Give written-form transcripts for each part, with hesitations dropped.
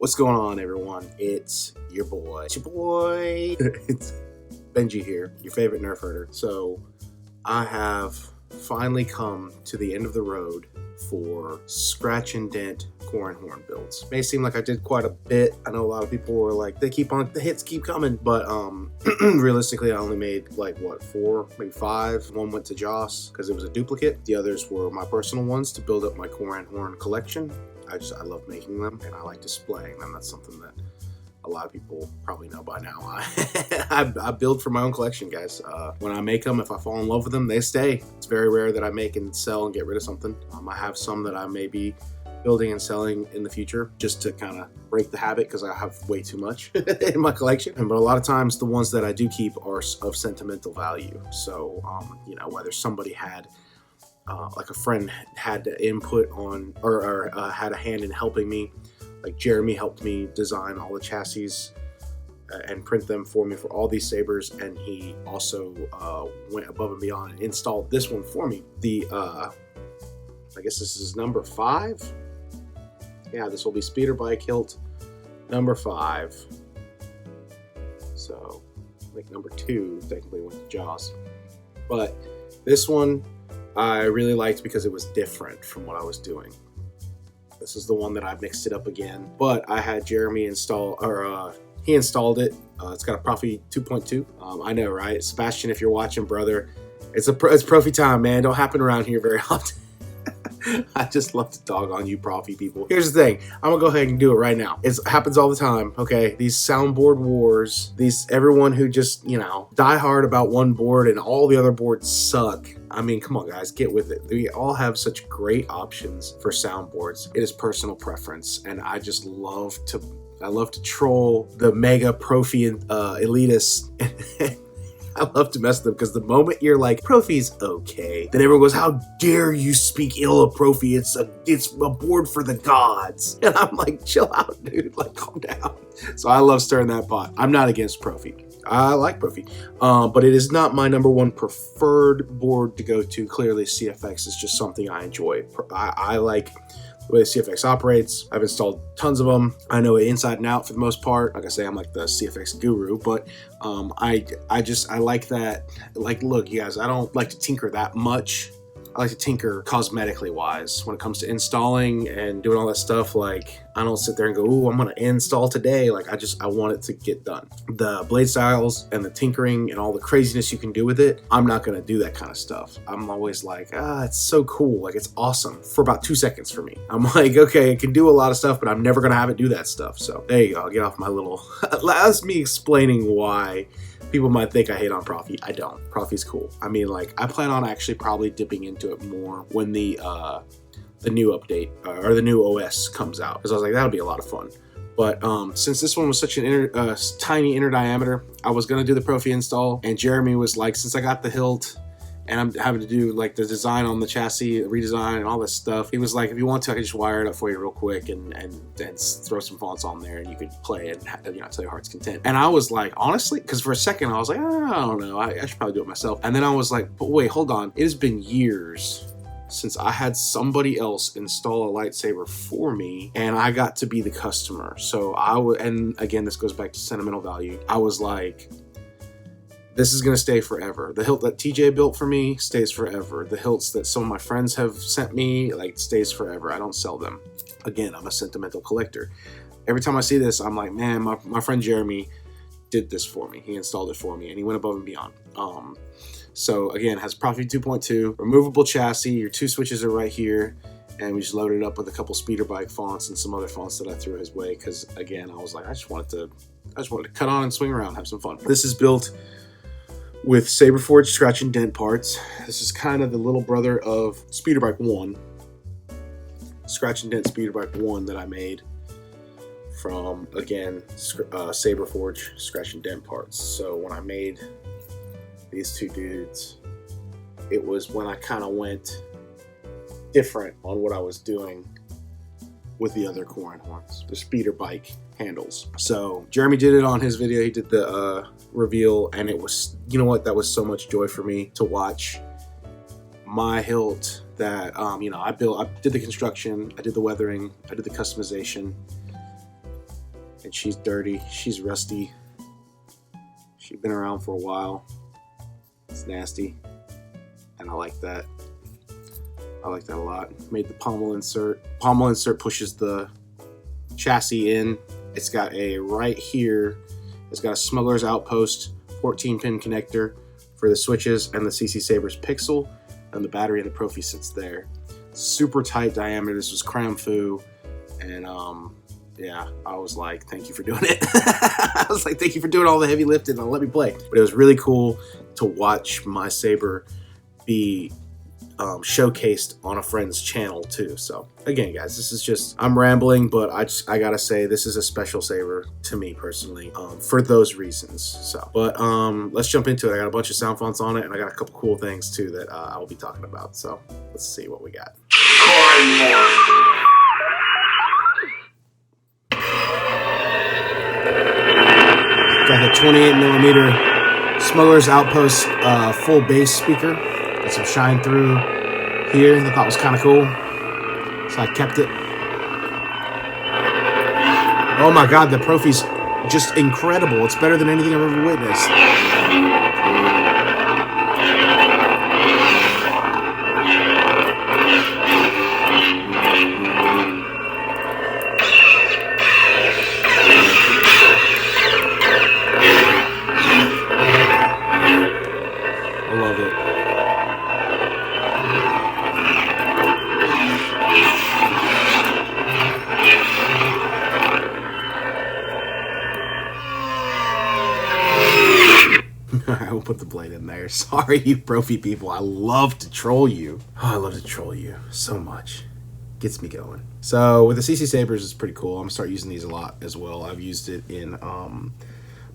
What's going on, everyone? It's your boy. It's Benji here, your favorite nerf herder. So I have finally come to the end of the road for scratch and dent Corran horn builds. May seem like I did quite a bit. I know a lot of people were like, the hits keep coming, but realistically I only made like what, 4, maybe 5. One went to Joss because it was a duplicate. The others were my personal ones to build up my Corran horn collection. I love making them and I like displaying them. That's something that a lot of people probably know by now. I build for my own collection, guys. When I make them, if I fall in love with them, they stay. It's very rare that I make and sell and get rid of something. I have some that I may be building and selling in the future just to kind of break the habit because I have way too much in my collection. But a lot of times the ones that I do keep are of sentimental value. So, you know, whether somebody had like a friend had input on or had a hand in helping me. Like Jeremy helped me design all the chassis and print them for me for all these sabers, and he also went above and beyond and installed this one for me. The I guess this is number 5. Yeah, this will be speeder bike hilt number 5. So I think number 2 technically went to Joss, but this one I really liked because it was different from what I was doing. This is the one that I mixed it up again, but I had Jeremy install, or he installed it. It's got a PROFFIE 2.2. I know, right? Sebastian, if you're watching, brother, it's PROFFIE time, man. Don't happen around here very often. I just love to dog on you PROFFIE people. Here's the thing. I'm gonna go ahead and do it right now. It happens all the time, okay? These soundboard wars, everyone who just, you know, die hard about one board and all the other boards suck. I mean, come on, guys, get with it. We all have such great options for soundboards. It is personal preference, and I just love to troll the mega PROFFIE elitists. I love to mess with them because the moment you're like, PROFFIE's okay, then everyone goes, how dare you speak ill of PROFFIE? It's a board for the gods. And I'm like, chill out, dude, like calm down. So I love stirring that pot. I'm not against PROFFIE. I like PROFFIE, but it is not my number 1 preferred board to go to. Clearly, CFX is just something I enjoy. I like the way CFX operates. I've installed tons of them. I know it inside and out for the most part. Like I say, I'm like the CFX guru, but I like that. Like, look, you guys, I don't like to tinker that much. I like to tinker cosmetically wise when it comes to installing and doing all that stuff. Like, I don't sit there and go, ooh, I'm gonna install today. Like, I want it to get done. The blade styles and the tinkering and all the craziness you can do with it, I'm not gonna do that kind of stuff. I'm always like, it's so cool. Like, it's awesome for about 2 seconds for me. I'm like, okay, it can do a lot of stuff, but I'm never gonna have it do that stuff. So there you go. I'll get off my little, that's me explaining why people might think I hate on PROFFIE. I don't. PROFFIE's cool. I mean, like, I plan on actually probably dipping into it more when the new update or the new OS comes out, because I was like, that'll be a lot of fun. But since this one was such an tiny inner diameter, I was gonna do the PROFFIE install, and Jeremy was like, since I got the hilt and I'm having to do like the design on the chassis, the redesign and all this stuff, he was like, if you want to, I can just wire it up for you real quick and throw some fonts on there and you could play and, you know, to your heart's content. And I was like, honestly, because for a second I was like, I don't know, I should probably do it myself. And then I was like, but wait, hold on. It has been years since I had somebody else install a lightsaber for me and I got to be the customer. So and again, this goes back to sentimental value. I was like, this is going to stay forever. The hilt that TJ built for me stays forever. The hilts that some of my friends have sent me, like, stays forever. I don't sell them. Again, I'm a sentimental collector. Every time I see this, I'm like, man, my friend Jeremy did this for me. He installed it for me and he went above and beyond. So again, it has PROFFIE 2.2, removable chassis. Your 2 switches are right here. And we just loaded it up with a couple speeder bike fonts and some other fonts that I threw his way. Because again, I was like, I just wanted to cut on and swing around, have some fun. This is built with Saberforged scratch and dent parts. This is kind of the little brother of Speeder Bike 1. Scratch and dent Speeder Bike 1 that I made from, again, Saberforged scratch and dent parts. So when I made these 2 dudes, it was when I kind of went different on what I was doing with the other Corran horns, the speeder bike handles. So Jeremy did it on his video. He did the reveal, and it was, you know what, that was so much joy for me to watch my hilt that you know, I did the construction, I did the weathering, I did the customization, and she's dirty. She's rusty. She's been around for a while. It's nasty, and I like that. I like that a lot. Made the pommel insert. Pommel insert pushes the chassis in. It's got a right here. It's got a Smugglers outpost 14-pin connector for the switches and the CCsabers pixel, and the battery and the PROFFIE sits there. Super tight diameter. This was cram fu, and yeah, I was like, thank you for doing it. I was like, thank you for doing all the heavy lifting and let me play. But it was really cool to watch my saber be showcased on a friend's channel too. So again, guys, this is just, I'm rambling, but I gotta say this is a special saber to me personally, for those reasons. So, but let's jump into it. I got a bunch of sound fonts on it, and I got a couple cool things too that I will be talking about. So let's see what we got. Got a 28mm Smugglers outpost full bass speaker. Got some shine through here that I thought was kind of cool, so I kept it. Oh my god, the PROFFIE's just incredible. It's better than anything I've ever witnessed. I love it. I will put the blade in there. Sorry, you PROFFIE people. I love to troll you. Oh, I love to troll you so much. Gets me going. So with the CCsabers, it's pretty cool. I'm gonna start using these a lot as well. I've used it in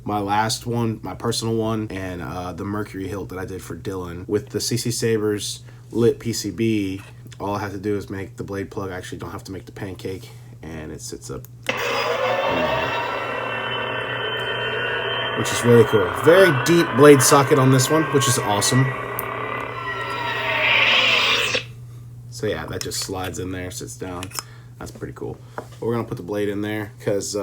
my last one, my personal one, and the Mercury hilt that I did for Dylan. With the CCsabers lit PCB, all I have to do is make the blade plug. I actually don't have to make the pancake, and it sits up in there, which is really cool. Very deep blade socket on this one, which is awesome. So yeah, that just slides in there, sits down. That's pretty cool. But we're gonna put the blade in there because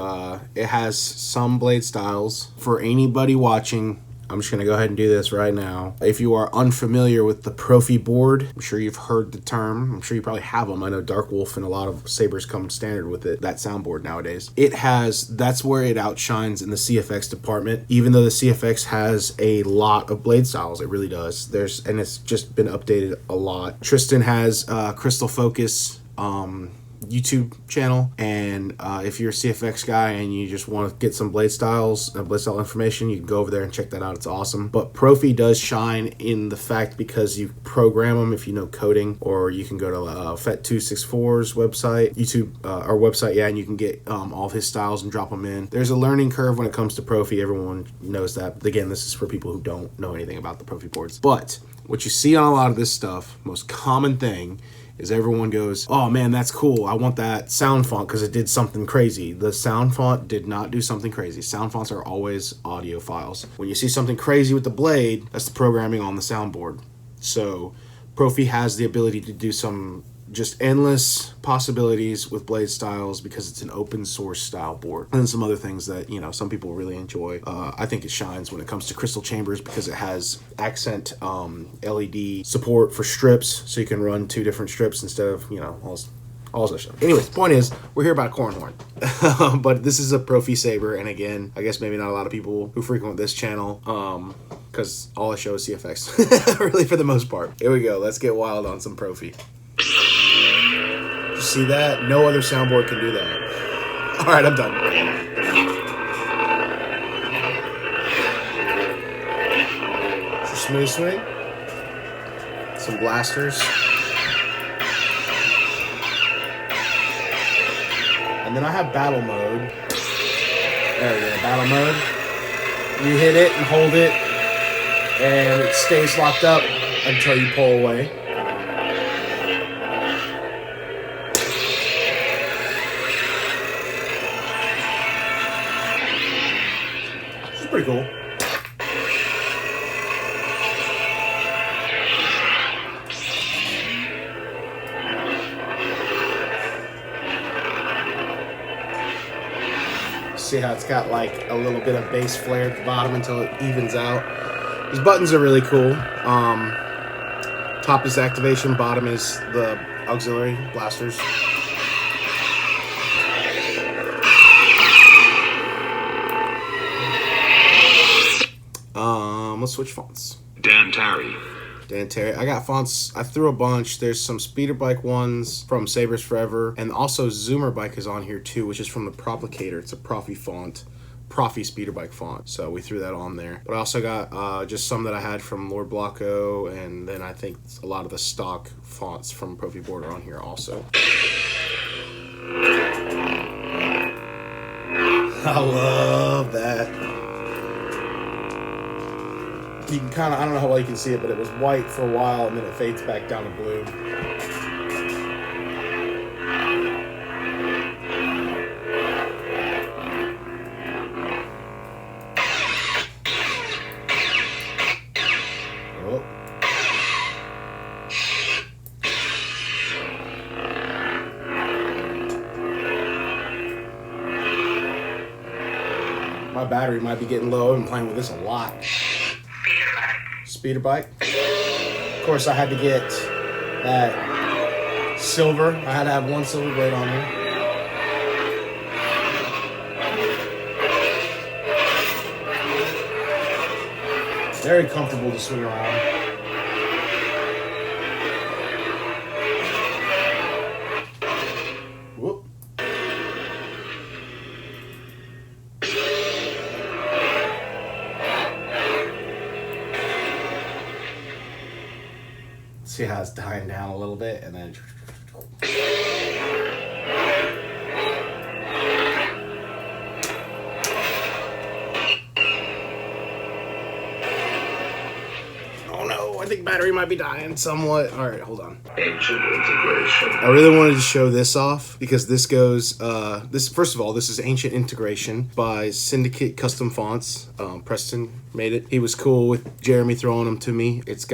it has some blade styles. For anybody watching, I'm just gonna go ahead and do this right now. If you are unfamiliar with the PROFFIE board, I'm sure you've heard the term. I'm sure you probably have them. I know Dark Wolf and a lot of sabers come standard with it, that soundboard nowadays. It has, that's where it outshines in the CFX department. Even though the CFX has a lot of blade styles, it really does. And it's just been updated a lot. Tristan has Crystal Focus YouTube channel, and if you're a CFX guy and you just want to get some blade styles, blade style information, you can go over there and check that out. It's awesome. But PROFFIE does shine in the fact because you program them if you know coding, or you can go to FET264's website, YouTube, our website, yeah, and you can get all of his styles and drop them in. There's a learning curve when it comes to PROFFIE. Everyone knows that. Again, this is for people who don't know anything about the PROFFIE boards. But what you see on a lot of this stuff, most common thing, is everyone goes, oh man, that's cool. I want that sound font because it did something crazy. The sound font did not do something crazy. Sound fonts are always audio files. When you see something crazy with the blade, that's the programming on the soundboard. So PROFFIE has the ability to do some just endless possibilities with blade styles because it's an open source style board, and some other things that, you know, some people really enjoy. I think it shines when it comes to crystal chambers because it has accent LED support for strips, so you can run 2 different strips instead of, you know, all this stuff. Anyways, the point is, we're here about a corn horn. But this is a PROFFIE saber, and again, I guess maybe not a lot of people who frequent this channel, because all I show is CFX, really, for the most part. Here we go. Let's get wild on some PROFFIE. See that? No other soundboard can do that. All right, I'm done. Some smooth swing. Some blasters. And then I have battle mode. There we go, battle mode. You hit it and hold it, and it stays locked up until you pull away. Pretty cool. See how it's got like a little bit of base flare at the bottom until it evens out. These buttons are really cool. Top is activation, bottom is the auxiliary blasters. Let's switch fonts. Dent. I got fonts. I threw a bunch. There's some speeder bike ones from Sabers Forever, and also Zoomer Bike is on here too, which is from the Proplicator. It's a PROFFIE font, PROFFIE speeder bike font. So we threw that on there. But I also got just some that I had from Lord Blocko, and then I think a lot of the stock fonts from PROFFIE board are on here also. I love that. You can kind of, I don't know how well you can see it, but it was white for a while and then it fades back down to blue. Oh. My battery might be getting low. I've been playing with this a lot. Speeder bike. Of course, I had to get that silver. I had to have one silver blade on here. Very comfortable to swing around. Whoop. See how it's dying down a little bit, and then oh no, I think battery might be dying somewhat. All right, hold on. Ancient integration. I really wanted to show this off because this goes, this, first of all, this is Ancient Integration by Syndicate Custom Fonts. Preston made it. He was cool with Jeremy throwing them to me. I've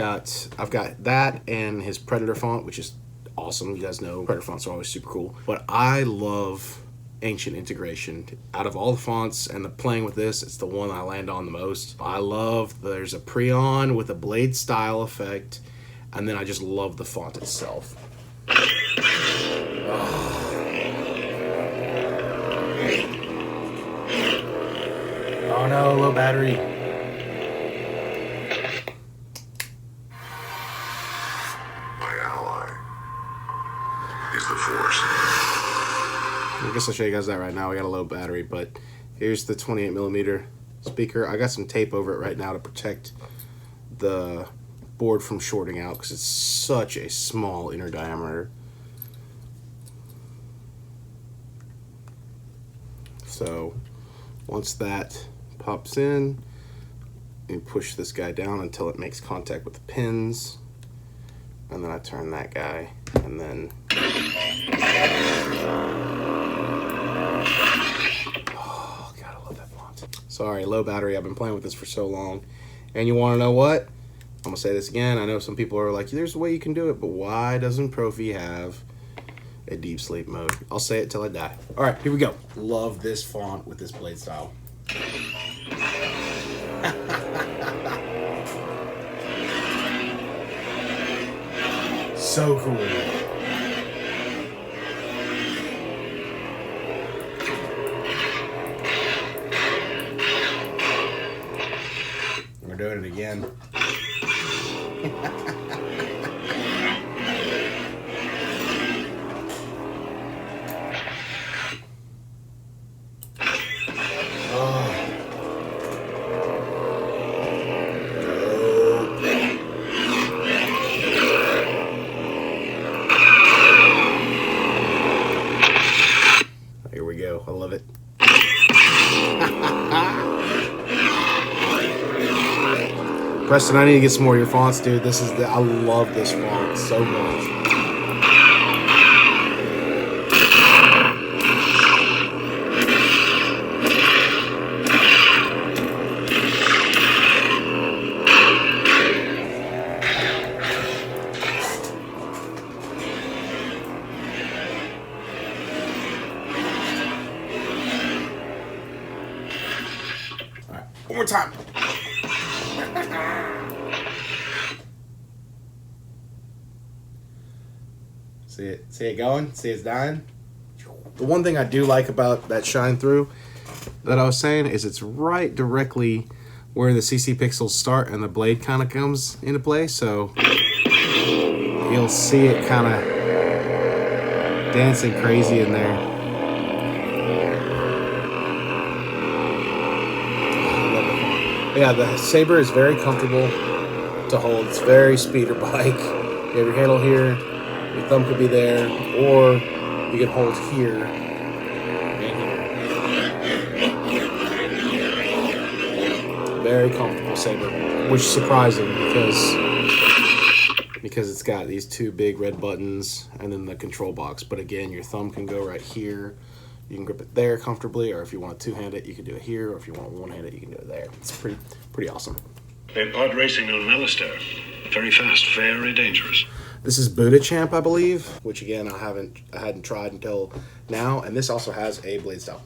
got that and his Predator font, which is awesome. You guys know Predator fonts are always super cool. But I love Ancient Integration. Out of all the fonts and the playing with this, it's the one I land on the most. I love, there's a Prion with a blade style effect, and then I just love the font itself. Oh no, low battery. My ally is the Force. I guess I'll show you guys that right now. We got a low battery, but here's the 28mm speaker. I got some tape over it right now to protect the board from shorting out because it's such a small inner diameter. So once that pops in, you push this guy down until it makes contact with the pins, and then I turn that guy, and then oh god, I love that font. Sorry, low battery. I've been playing with this for so long. And you want to know what? I'm gonna say this again. I know some people are like, there's a way you can do it, but why doesn't PROFFIE have a deep sleep mode? I'll say it till I die. All right, here we go. Love this font with this blade style. So cool. We're doing it again. Here we go. I love it. Preston, I need to get some more of your fonts, dude. This is I love this font so much. more time. See it going? See it's dying? The one thing I do like about that shine through that I was saying is it's right directly where the CC pixels start and the blade kind of comes into play, so you'll see it kind of dancing crazy in there. Yeah, the Saber is very comfortable to hold. It's very speeder bike. You have your handle here, your thumb could be there, or you can hold here and here. Very comfortable Saber, which is surprising because it's got these two big red buttons and then the control box. But again, your thumb can go right here. You can grip it there comfortably, or if you want to two-hand it, you can do it here, or if you want to one-hand it, you can do it there. It's pretty awesome. They're pod racing on Malastare. Very fast, very dangerous. This is Buddha Champ, I believe, which again I hadn't tried until now, and this also has a blade style.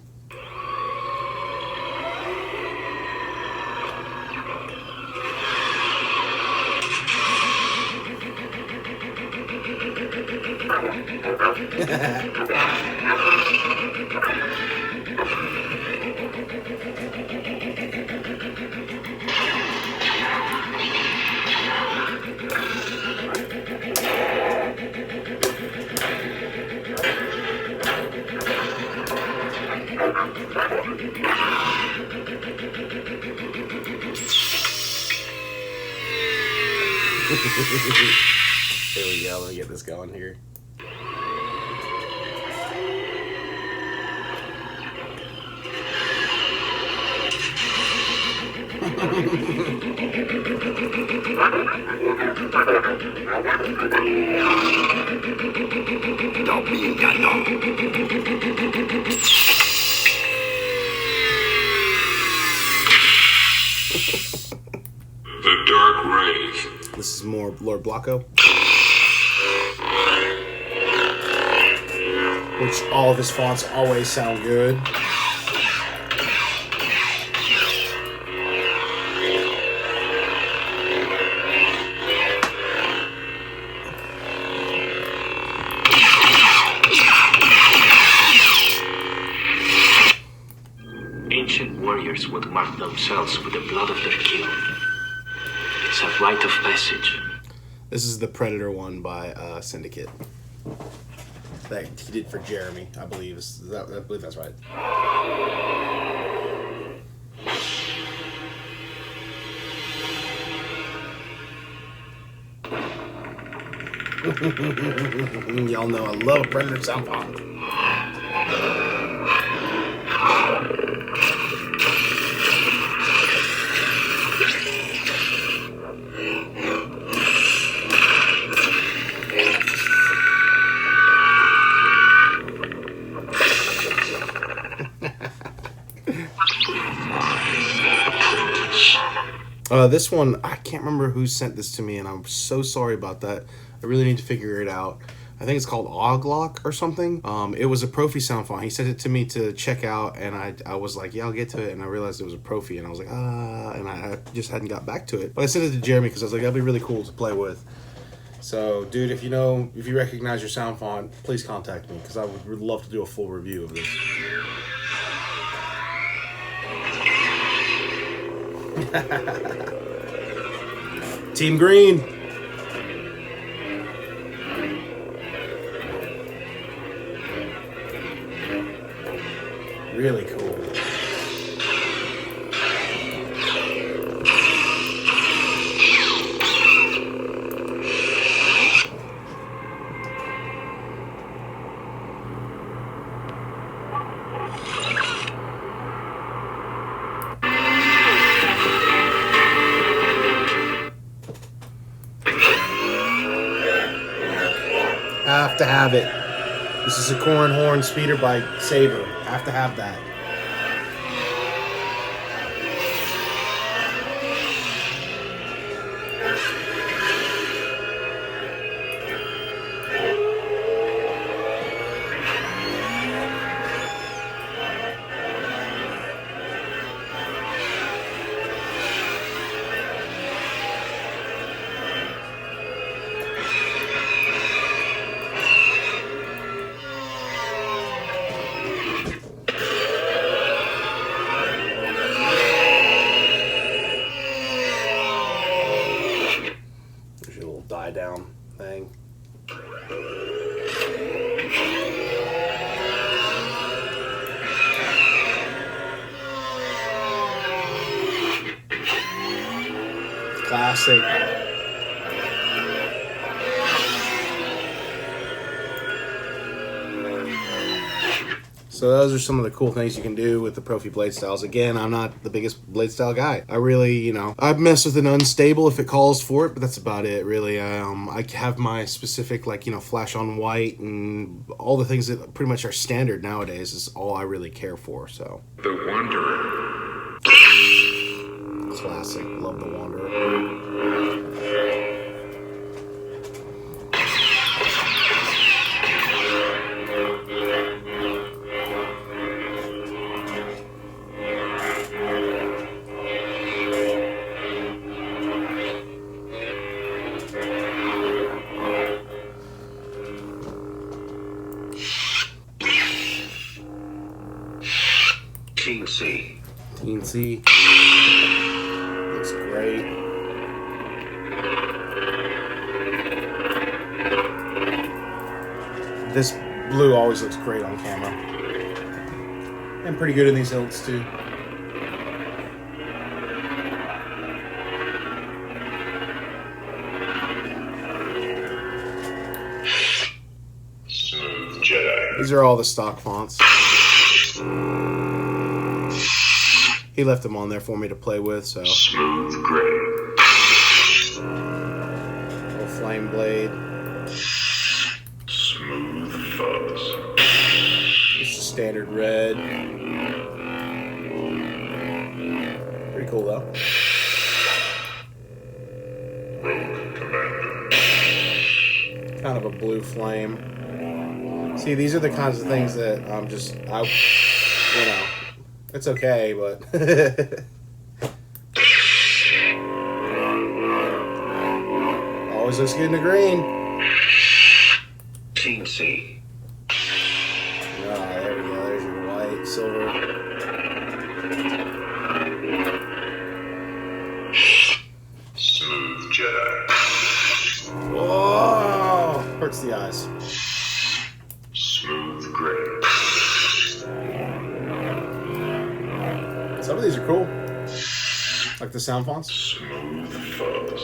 There we go, let me get this going here. The Dark Wraith. This is more Lord Blocko, which all of his fonts always sound good. Ancient warriors would mark themselves with the blood of their kin. It's a rite of passage. This is the Predator one by Syndicate that he did for Jeremy, I believe. I believe that's right. Y'all know I love Predator sound font. This one, I can't remember who sent this to me, and I'm so sorry about that. I really need to figure it out. I think it's called Oglock or something. It was a PROFFIE sound font. He sent it to me to check out, and I was like, yeah, I'll get to it, and I realized it was a PROFFIE, and I was like, and I just hadn't got back to it. But I sent it to Jeremy because I was like, that'd be really cool to play with. So, dude, if you recognize your sound font, please contact me, because I would love to do a full review of this. Team Green. Really cool. Have to have it. This is a Corran Horn speeder bike Saber. Have to have that. sake. So those are some of the cool things you can do with the Proffie blade styles. Again, I'm not the biggest blade style guy. I really, you know, I mess with an unstable if it calls for it, but that's about it, really. I have my specific, like, you know, flash on white and all the things that pretty much are standard nowadays is all I really care for, so. The Wanderer. Classic. Love the Wanderer. Teensy. Looks great. This blue always looks great on camera. And pretty good in these hilts too. Smooth Jedi. These are all the stock fonts. He left them on there for me to play with, so. Smooth Gray. Little flame blade. Smooth Fuzz. Just a standard red. Pretty cool though. Rogue Commander. Kind of a blue flame. See, these are the kinds of things that I'm just, you know, it's okay, but always looks good in the green. Teensy. There we go. There's your white, silver. Smooth Jedi. Whoa! Hurts the eyes. Smooth Gray. Some of these are cool. Like the sound fonts. Smooth Fuzz.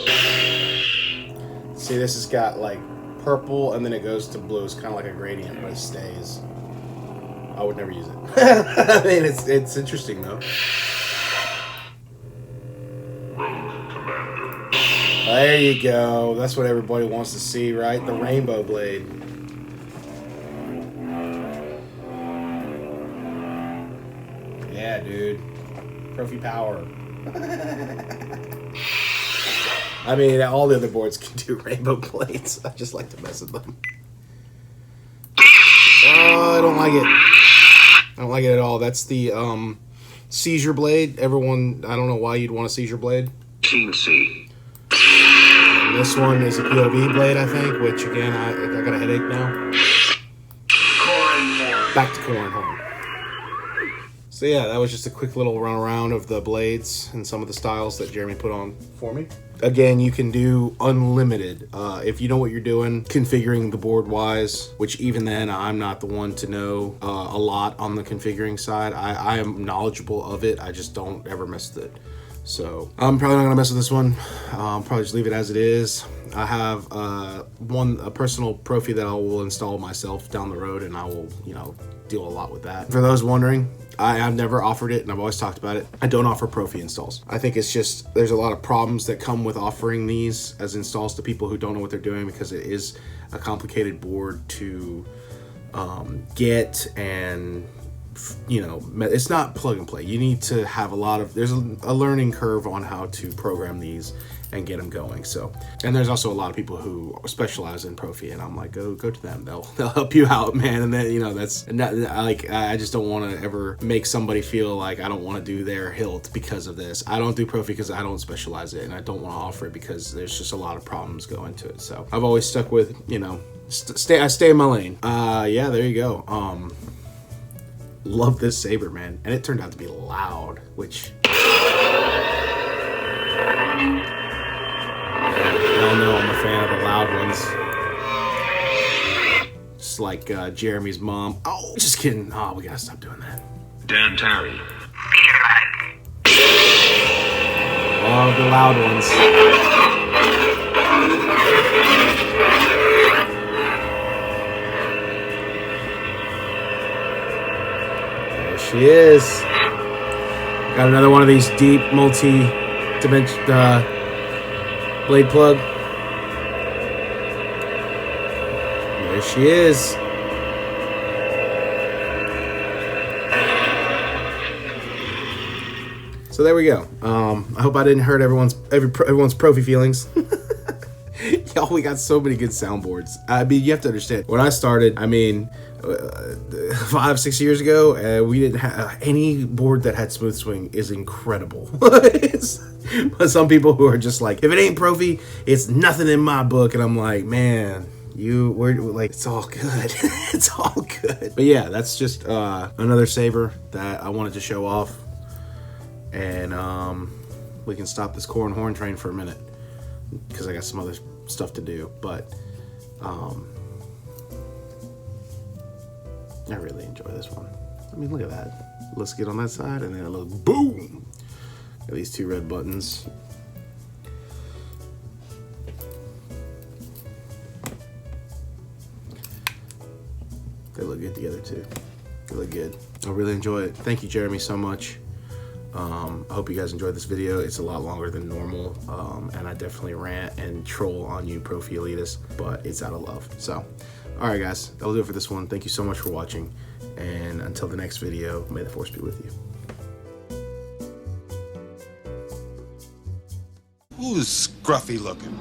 See, this has got like purple and then it goes to blue. It's kind of like a gradient, but it stays. I would never use it. I mean, it's interesting though. Rogue Commander. There you go. That's what everybody wants to see, right? The rainbow blade. Yeah, dude. Proffie power. I mean, all the other boards can do rainbow blades. I just like to mess with them. Oh, I don't like it. I don't like it at all. That's the seizure blade. Everyone, I don't know why you'd want a seizure blade. Teensy. And this one is a POV blade, I think, which again, I got a headache now. Back to Corran horn. So yeah, that was just a quick little run around of the blades and some of the styles that Jeremy put on for me. Again, you can do unlimited if you know what you're doing, configuring the board wise, which even then I'm not the one to know a lot on the configuring side. I am knowledgeable of it, I just don't ever mess with it. So I'm probably not gonna mess with this one. I'll probably just leave it as it is. I have a personal Proffie that I will install myself down the road, and I will, you know, deal a lot with that. For those wondering, I've never offered it, and I've always talked about it. I don't offer Proffie installs. I think it's just, there's a lot of problems that come with offering these as installs to people who don't know what they're doing, because it is a complicated board to get, and you know, it's not plug and play. You need to have there's a learning curve on how to program these and get them going. So, and there's also a lot of people who specialize in Proffie, and I'm like, go to them. They'll help you out, man. And then, you know, that's not like, I just don't want to ever make somebody feel like I don't want to do their hilt because of this. I don't do Proffie because I don't specialize it, and I don't want to offer it because there's just a lot of problems go into it. So I've always stuck with, you know, I stay in my lane. Yeah, there you go. Love this saber, man, and it turned out to be loud, which y'all know I'm a fan of the loud ones. Just like Jeremy's mom. Oh, just kidding. Oh, we gotta stop doing that. Dan Tarry. Love the loud ones. There she is. Got another one of these deep multi-dimension blade plug. There she is. So there we go. I hope I didn't hurt everyone's Proffie feelings. Y'all, we got so many good soundboards. I mean, you have to understand. When I started, I mean, 5-6 years ago, we didn't have any board that had smooth swing is incredible. But some people who are just like, if it ain't Proffie, it's nothing in my book. And I'm like, man, we're like, it's all good. It's all good. But yeah, that's just another saber that I wanted to show off. And we can stop this Corran horn train for a minute because I got some other stuff to do. But I really enjoy this one. I mean, look at that. Looks good on that side, and then a little boom. Got these two red buttons. They look good together too. They look good. I really enjoy it. Thank you, Jeremy, so much. I hope you guys enjoyed this video. It's a lot longer than normal, and I definitely rant and troll on you Proffie elitists, but it's out of love. So, alright guys, that'll do it for this one. Thank you so much for watching, and until the next video, may the force be with you. Who's scruffy looking?